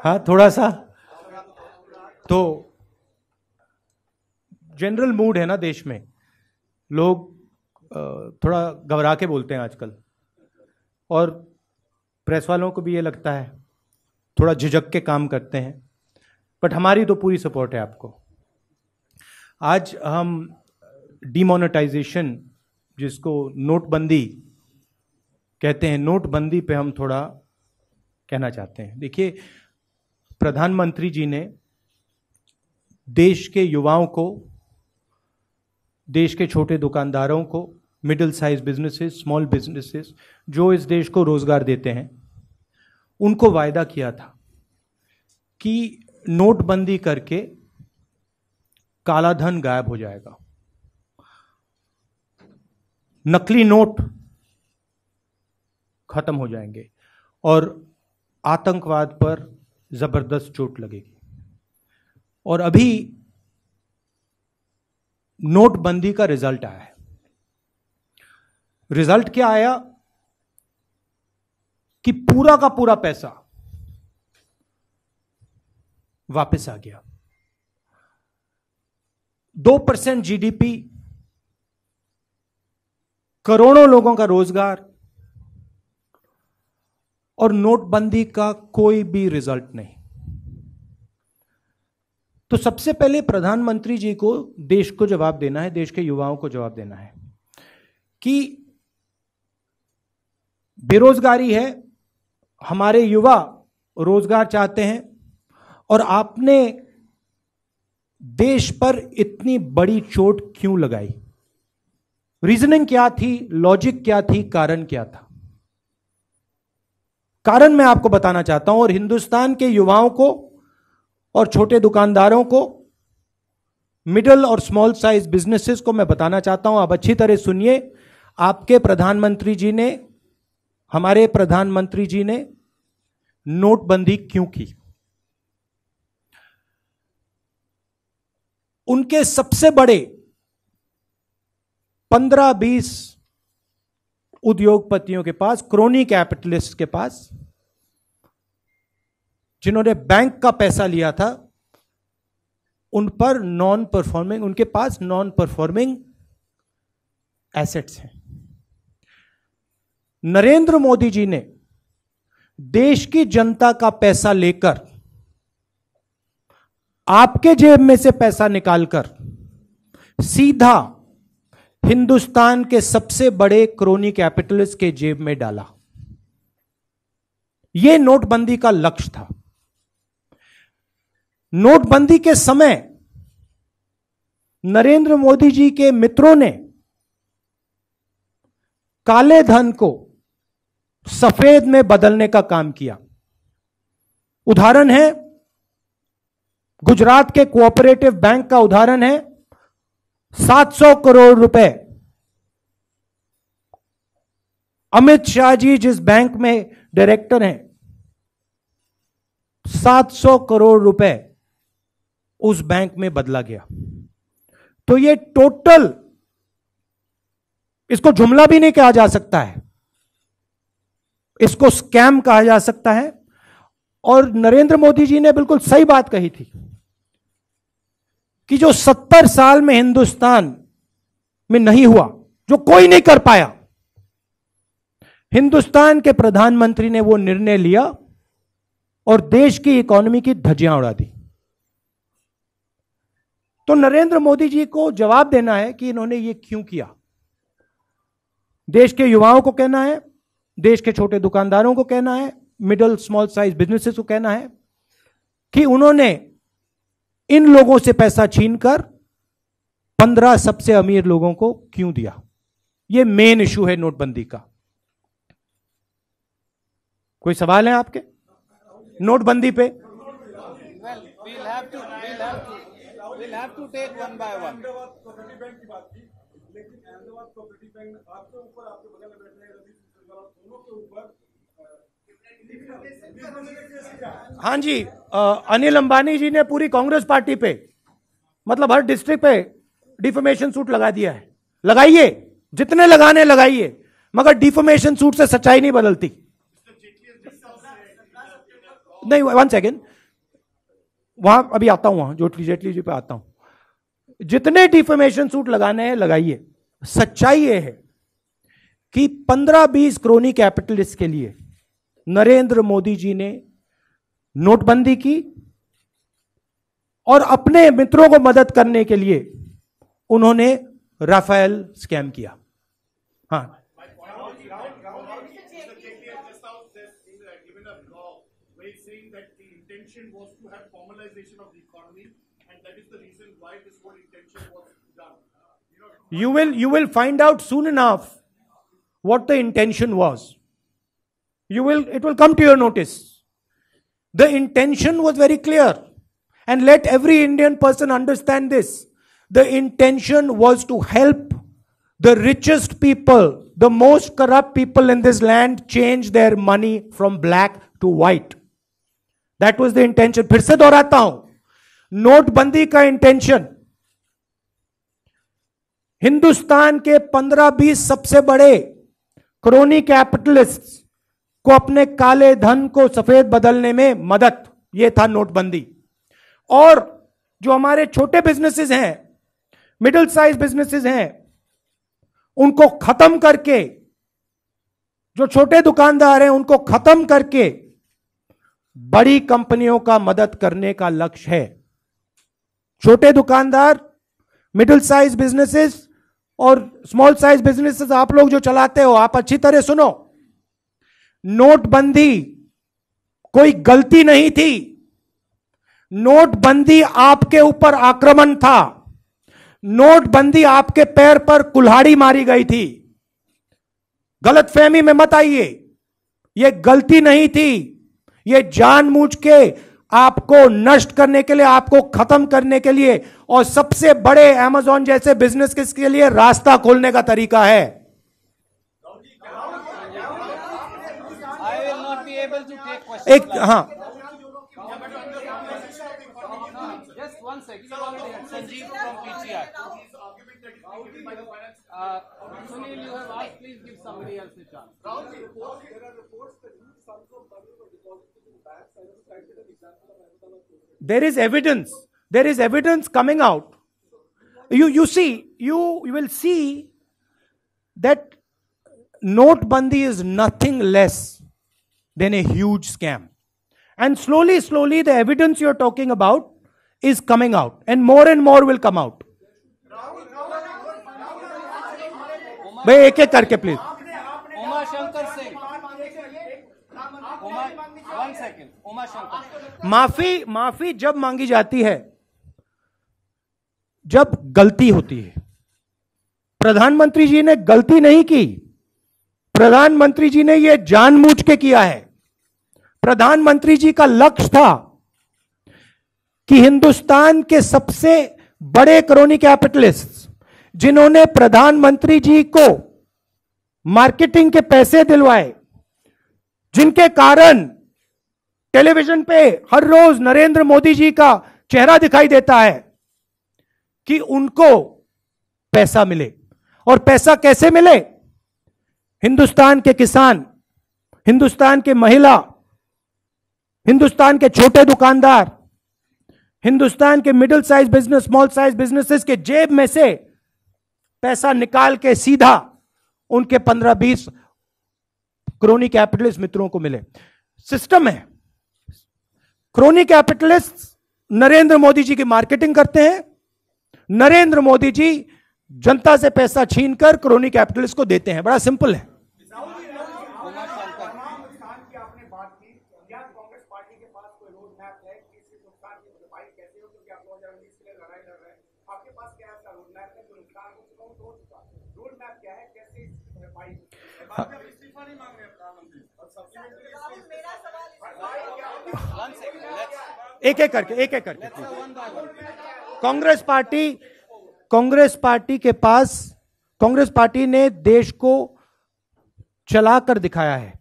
हाँ, थोड़ा सा तो जनरल मूड है ना देश में, लोग थोड़ा घबरा के बोलते हैं आजकल, और प्रेस वालों को भी ये लगता है, थोड़ा झिझक के काम करते हैं, बट हमारी तो पूरी सपोर्ट है आपको। आज हम डिमोनेटाइजेशन, जिसको नोटबंदी कहते हैं, नोटबंदी पे हम थोड़ा कहना चाहते हैं। देखिए, प्रधानमंत्री जी ने देश के युवाओं को, देश के छोटे दुकानदारों को, middle size businesses, small businesses जो इस देश को रोजगार देते हैं, उनको वायदा किया था कि नोटबंदी करके काला धन गायब हो जाएगा, नकली नोट खत्म हो जाएंगे और आतंकवाद पर जबरदस्त चोट लगेगी। और अभी नोटबंदी का रिजल्ट आया है। रिजल्ट क्या आया कि पूरा का पूरा पैसा वापस आ गया। 2% जीडीपी, करोड़ों लोगों का रोजगार, और नोटबंदी का कोई भी रिजल्ट नहीं। तो सबसे पहले प्रधानमंत्री जी को देश को जवाब देना है, देश के युवाओं को जवाब देना है कि बेरोजगारी है, हमारे युवा रोजगार चाहते हैं, और आपने देश पर इतनी बड़ी चोट क्यों लगाई? रीजनिंग क्या थी, लॉजिक क्या थी, कारण क्या था? कारण मैं आपको बताना चाहता हूं, और हिंदुस्तान के युवाओं को और छोटे दुकानदारों को, मिडिल और स्मॉल साइज बिजनेसेस को मैं बताना चाहता हूं। आप अच्छी तरह सुनिए। आपके प्रधानमंत्री जी ने, हमारे प्रधानमंत्री जी ने नोटबंदी क्यों की? उनके सबसे बड़े 15-20 उद्योगपतियों के पास, क्रोनी कैपिटलिस्ट के पास, जिन्होंने बैंक का पैसा लिया था, उन पर उनके पास नॉन परफॉर्मिंग एसेट्स हैं। नरेंद्र मोदी जी ने देश की जनता का पैसा लेकर, आपके जेब में से पैसा निकालकर सीधा हिंदुस्तान के सबसे बड़े क्रोनी कैपिटलिस्ट के जेब में डाला। यह नोटबंदी का लक्ष्य था। नोटबंदी के समय नरेंद्र मोदी जी के मित्रों ने काले धन को सफेद में बदलने का काम किया। उदाहरण है गुजरात के कोऑपरेटिव बैंक का, उदाहरण है 700 करोड़ रुपए अमित शाह जी जिस बैंक में डायरेक्टर हैं, 700 करोड़ रुपए उस बैंक में बदला गया। तो ये टोटल, इसको जुमला भी नहीं कहा जा सकता है, इसको स्कैम कहा जा सकता है। और नरेंद्र मोदी जी ने बिल्कुल सही बात कही थी कि जो 70 साल में हिंदुस्तान में नहीं हुआ, जो कोई नहीं कर पाया, हिंदुस्तान के प्रधानमंत्री ने वो निर्णय लिया और देश की इकोनॉमी की धज्जियां उड़ा दी। तो नरेंद्र मोदी जी को जवाब देना है कि इन्होंने ये क्यों किया। देश के युवाओं को कहना है, देश के छोटे दुकानदारों को कहना है, मिडिल स्मॉल साइज बिजनेसेस को कहना है कि उन्होंने इन लोगों से पैसा छीनकर 15 सबसे अमीर लोगों को क्यों दिया। यह मेन इशू है नोटबंदी का। कोई सवाल है आपके नोटबंदी पे? We'll have to take one by one. हाँ जी, अनिल अंबानी जी ने पूरी कांग्रेस पार्टी पे, मतलब हर डिस्ट्रिक्ट पे डिफेमेशन सूट लगा दिया है। लगाइए, जितने लगाने लगाइए, मगर डिफेमेशन सूट से सच्चाई नहीं बदलती। नहीं, 1 सेकेंड, वहां अभी आता हूं, वहां जो जेटली जी पे आता हूं। जितने डिफेमेशन सूट लगाने हैं लगाइए। सच्चाई यह है कि 15-20 क्रोनी कैपिटलिस्ट के लिए नरेंद्र मोदी जी ने नोटबंदी की और अपने मित्रों को मदद करने के लिए उन्होंने राफेल स्कैम किया। हाँ, you will find out soon enough what the intention was. It will come to your notice. The intention was very clear, and let every Indian person understand this. The intention was to help the richest people, the most corrupt people in this land, change their money from black to white. That was the intention. फिर से दोहराता हूं, नोटबंदी का intention Hindustan के 15-20 सबसे बड़े crony capitalist को अपने काले धन को सफेद बदलने में मदद, यह था नोटबंदी। और जो हमारे छोटे बिजनेसेस हैं, मिडिल साइज बिजनेसेस हैं, उनको खत्म करके, जो छोटे दुकानदार हैं उनको खत्म करके बड़ी कंपनियों का मदद करने का लक्ष्य है। छोटे दुकानदार, मिडिल साइज बिजनेसेस और स्मॉल साइज बिजनेसेस आप लोग जो चलाते हो, आप अच्छी तरह सुनो, नोटबंदी कोई गलती नहीं थी। नोटबंदी आपके ऊपर आक्रमण था। नोटबंदी आपके पैर पर कुल्हाड़ी मारी गई थी। गलतफहमी में मत आइए, यह गलती नहीं थी। यह जानबूझ के आपको नष्ट करने के लिए, आपको खत्म करने के लिए और सबसे बड़े अमेज़न जैसे बिजनेस के लिए रास्ता खोलने का तरीका है। एक हाँ, just 1 second. Sanjeev from PTI. Sunil, you have asked. Please give somebody else a chance. There are reports that huge sums of money were deposited in banks. I have cited an example of Ahmedabad. There is evidence. There is evidence coming out. You see, you will see that Notebandi is nothing less than a huge scam. And slowly, the evidence you're talking about is coming out. And more will come out. भाई एक-एक करके please. Uma Shankar Singh, 1 second. Uma Shankar, माफी जब मांगी जाती है जब गलती होती है। प्रधानमंत्री जी ने गलती नहीं की, प्रधानमंत्री जी ने यह जानबूझ के किया है। प्रधानमंत्री जी का लक्ष्य था कि हिंदुस्तान के सबसे बड़े क्रोनी कैपिटलिस्ट जिन्होंने प्रधानमंत्री जी को मार्केटिंग के पैसे दिलवाए, जिनके कारण टेलीविजन पे हर रोज नरेंद्र मोदी जी का चेहरा दिखाई देता है, कि उनको पैसा मिले। और पैसा कैसे मिले? हिंदुस्तान के किसान, हिंदुस्तान के महिला, हिंदुस्तान के छोटे दुकानदार, हिंदुस्तान के middle size business, small size businesses के जेब में से पैसा निकाल के सीधा उनके 15-20 क्रोनी कैपिटलिस्ट मित्रों को मिले। सिस्टम है। क्रोनी कैपिटलिस्ट नरेंद्र मोदी जी की मार्केटिंग करते हैं। नरेंद्र मोदी जी जनता से पैसा छीनकर क्रोनी कैपिटलिस्ट को देते हैं। बड़ा सिंपल है। एक एक करके कांग्रेस पार्टी ने देश को चलाकर दिखाया है।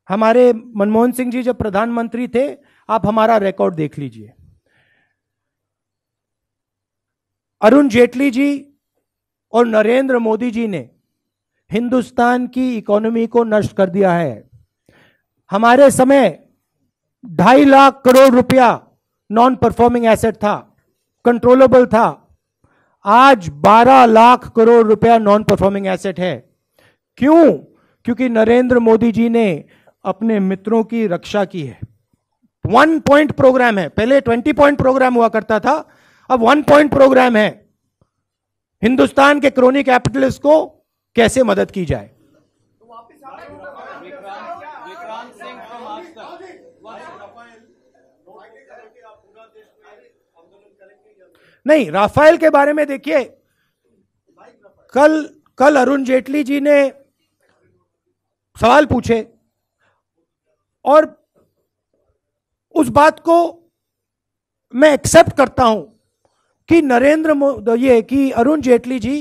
हमारे मनमोहन सिंह जी जब प्रधानमंत्री थे, आप हमारा रिकॉर्ड देख लीजिए। अरुण जेटली जी और नरेंद्र मोदी जी ने हिंदुस्तान की इकोनॉमी को नष्ट कर दिया है। हमारे समय 2.5 लाख करोड़ रुपया नॉन परफॉर्मिंग एसेट था, कंट्रोलेबल था। आज 12 लाख करोड़ रुपया नॉन परफॉर्मिंग एसेट है। क्यों? क्योंकि नरेंद्र मोदी जी ने अपने मित्रों की रक्षा की है। 1 पॉइंट प्रोग्राम है, पहले 20 पॉइंट प्रोग्राम हुआ करता था, अब 1 पॉइंट प्रोग्राम है। हिंदुस्तान के क्रोनी कैपिटलिस्ट को कैसे मदद की जाए। विक्रांत सिंह from आज तक। नहीं, राफेल के बारे में देखिए, कल अरुण जेटली जी ने सवाल पूछे और उस बात को मैं एक्सेप्ट करता हूं कि नरेंद्र मोदी, ये कि अरुण जेटली जी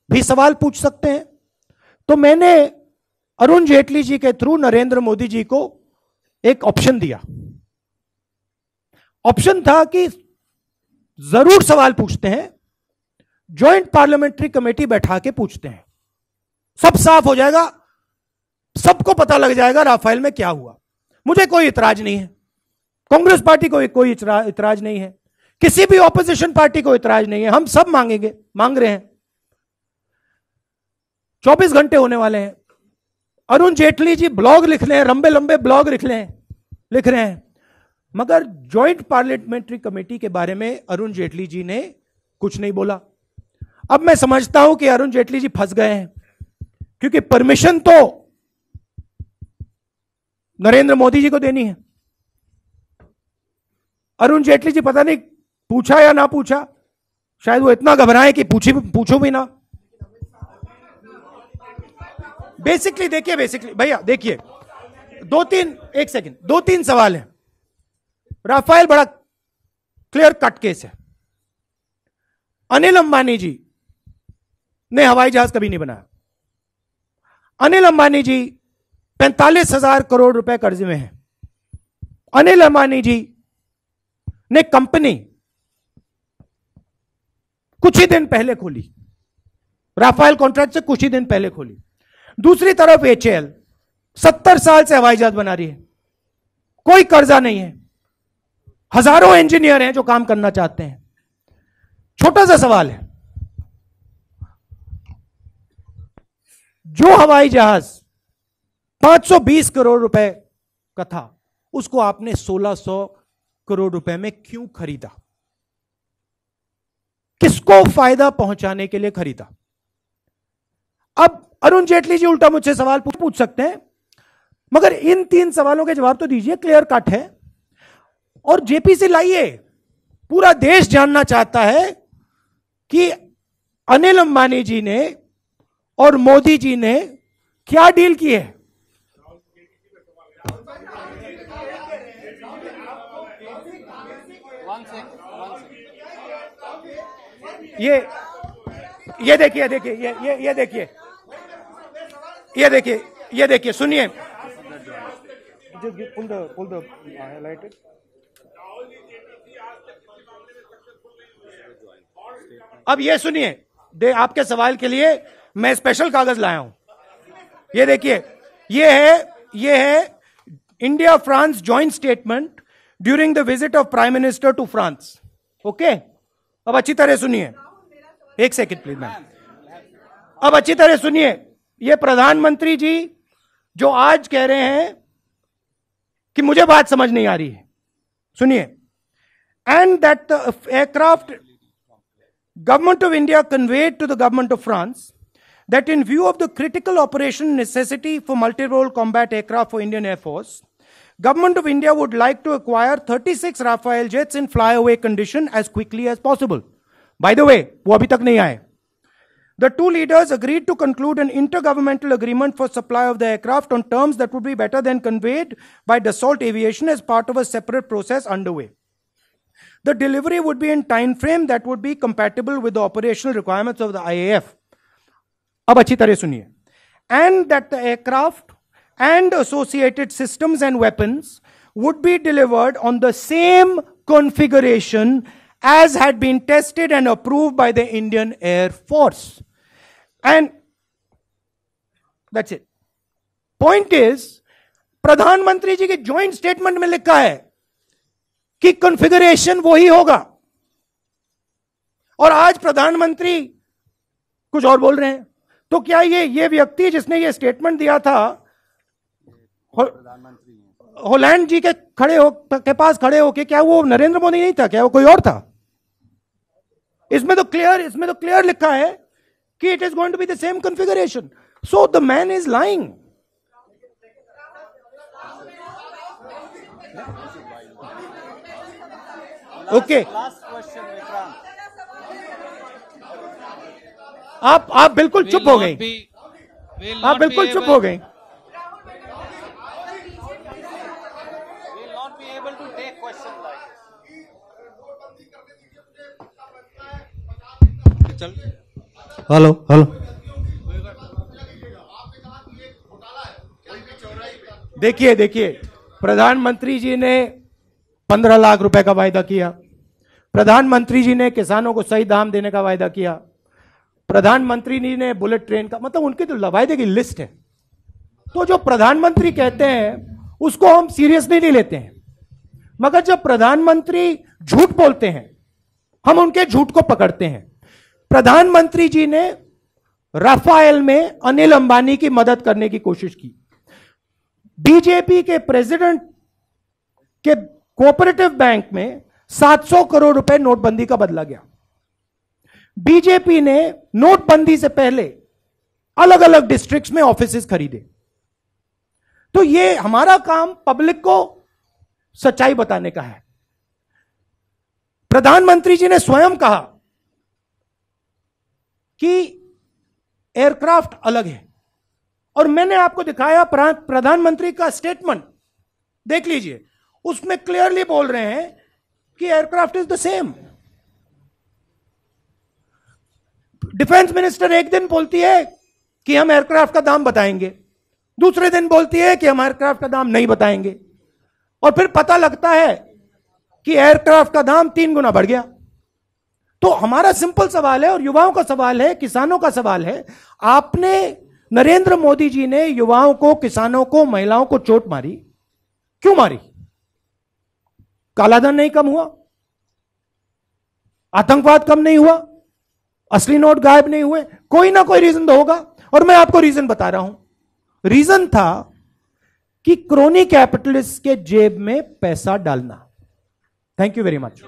भी सवाल पूछ सकते हैं। तो मैंने अरुण जेटली जी के थ्रू नरेंद्र मोदी जी को एक ऑप्शन दिया। ऑप्शन था कि जरूर सवाल पूछते हैं, ज्वाइंट पार्लियामेंट्री कमेटी बैठा के पूछते हैं, सब साफ हो जाएगा, सबको पता लग जाएगा राफेल में क्या हुआ। मुझे कोई इतराज नहीं है, कांग्रेस पार्टी को कोई इतराज नहीं है, किसी भी ऑपोजिशन पार्टी को इतराज नहीं है। हम सब मांगेंगे, मांग रहे हैं। 24 घंटे होने वाले हैं। अरुण जेटली जी ब्लॉग लिख रहे हैं, लंबे लंबे ब्लॉग लिख रहे हैं, मगर ज्वाइंट पार्लियामेंट्री कमेटी के बारे में अरुण जेटली जी ने कुछ नहीं बोला। अब मैं समझता हूं कि अरुण जेटली जी फंस गए हैं, क्योंकि परमिशन तो नरेंद्र मोदी जी को देनी है। अरुण जेटली जी पता नहीं पूछा या ना पूछा, शायद वो इतना घबराए कि पूछो भी ना। बेसिकली भैया देखिए, दो तीन सवाल हैं। राफेल बड़ा क्लियर कट केस है। अनिल अंबानी जी ने हवाई जहाज कभी नहीं बनाया। अनिल अंबानी जी 45,000 करोड़ रुपए कर्जे में हैं। अनिल अंबानी जी ने कंपनी कुछ ही दिन पहले खोली, राफेल कॉन्ट्रैक्ट से कुछ ही दिन पहले खोली। दूसरी तरफ HAL 70 साल से हवाई जहाज बना रही है, कोई कर्जा नहीं है, हजारों इंजीनियर हैं जो काम करना चाहते हैं। छोटा सा सवाल है, जो हवाई जहाज 520 करोड़ रुपए का था, उसको आपने 1600 करोड़ रुपए में क्यों खरीदा? किसको फायदा पहुंचाने के लिए खरीदा? अब अरुण जेटली जी उल्टा मुझसे सवाल पूछ सकते हैं, मगर इन 3 सवालों के जवाब तो दीजिए, क्लियर कट है। और जेपीसी लाइए, पूरा देश जानना चाहता है कि अनिल अंबानी जी ने और मोदी जी ने क्या डील की है। ये देखिए, सुनिए, अब ये सुनिए, आपके सवाल के लिए मैं स्पेशल कागज लाया हूं। ये देखिए, ये है India France joint statement during the visit of prime minister to France. Okay, अब अच्छी तरह सुनिए, एक सेकंड प्लीज मैम, अब अच्छी तरह सुनिए। ये प्रधानमंत्री जी जो आज कह रहे हैं कि मुझे बात समझ नहीं आ रही है, सुनिए। And that the aircraft Government of India conveyed to the Government of France that in view of the critical operation necessity for multi-role combat aircraft for Indian Air Force, Government of India would like to acquire 36 Rafale jets in flyaway condition as quickly as possible. By the way, वो अभी तक नहीं आए. The two leaders agreed to conclude an intergovernmental agreement for supply of the aircraft on terms that would be better than conveyed by Dassault Aviation as part of a separate process underway. The delivery would be in time frame that would be compatible with the operational requirements of the IAF. अब अच्छी तरह सुनिए. And that the aircraft and associated systems and weapons would be delivered on the same configuration as had been tested and approved by the Indian Air Force. And that's it. Point is, प्रधानमंत्री जी के joint statement में लिखा है कि configuration वही होगा। और आज प्रधानमंत्री कुछ और बोल रहे हैं। तो क्या ये व्यक्ति जिसने ये स्टेटमेंट दिया था होलैंड जी के पास खड़े होके, क्या वो नरेंद्र मोदी नहीं था? क्या वो कोई और था? इसमें तो क्लियर लिखा है कि it is going to be the same configuration. So the man is lying. Okay, आप बिल्कुल चुप हो गई। आप बिल्कुल चुप हो गई। हेलो हेलो, देखिए प्रधानमंत्री जी ने 15 लाख रुपए का वायदा किया। प्रधानमंत्री जी ने किसानों को सही दाम देने का वायदा किया। प्रधानमंत्री जी ने बुलेट ट्रेन का, मतलब उनकी तो वायदे की लिस्ट है। तो जो प्रधानमंत्री कहते हैं उसको हम सीरियसली नहीं लेते हैं, मगर जब प्रधानमंत्री झूठ बोलते हैं हम उनके झूठ को पकड़ते हैं। प्रधानमंत्री जी ने राफेल में अनिल अंबानी की मदद करने की कोशिश की। बीजेपी के प्रेसिडेंट के कोऑपरेटिव बैंक में 700 करोड़ रुपए नोटबंदी का बदला गया। बीजेपी ने नोटबंदी से पहले अलग अलग डिस्ट्रिक्ट्स में ऑफिसेस खरीदे। तो ये हमारा काम पब्लिक को सच्चाई बताने का है। प्रधानमंत्री जी ने स्वयं कहा कि एयरक्राफ्ट अलग है, और मैंने आपको दिखाया प्रधानमंत्री का स्टेटमेंट, देख लीजिए, उसमें क्लियरली बोल रहे हैं कि aircraft is the same. Defence minister एक दिन बोलती है कि हम एयरक्राफ्ट का दाम बताएंगे, दूसरे दिन बोलती है कि हम एयरक्राफ्ट का दाम नहीं बताएंगे, और फिर पता लगता है कि एयरक्राफ्ट का दाम 3 गुना बढ़ गया। तो हमारा सिंपल सवाल है, और युवाओं का सवाल है, किसानों का सवाल है, आपने, नरेंद्र मोदी जी ने युवाओं को, किसानों को, महिलाओं को चोट मारी, क्यों मारी? कालाधन नहीं कम हुआ? आतंकवाद कम नहीं हुआ? असली नोट गायब नहीं हुए? कोई ना कोई रीजन तो होगा, और मैं आपको रीजन बता रहा हूं। रीजन था कि क्रोनी कैपिटलिस्ट के जेब में पैसा डालना। Thank you very much.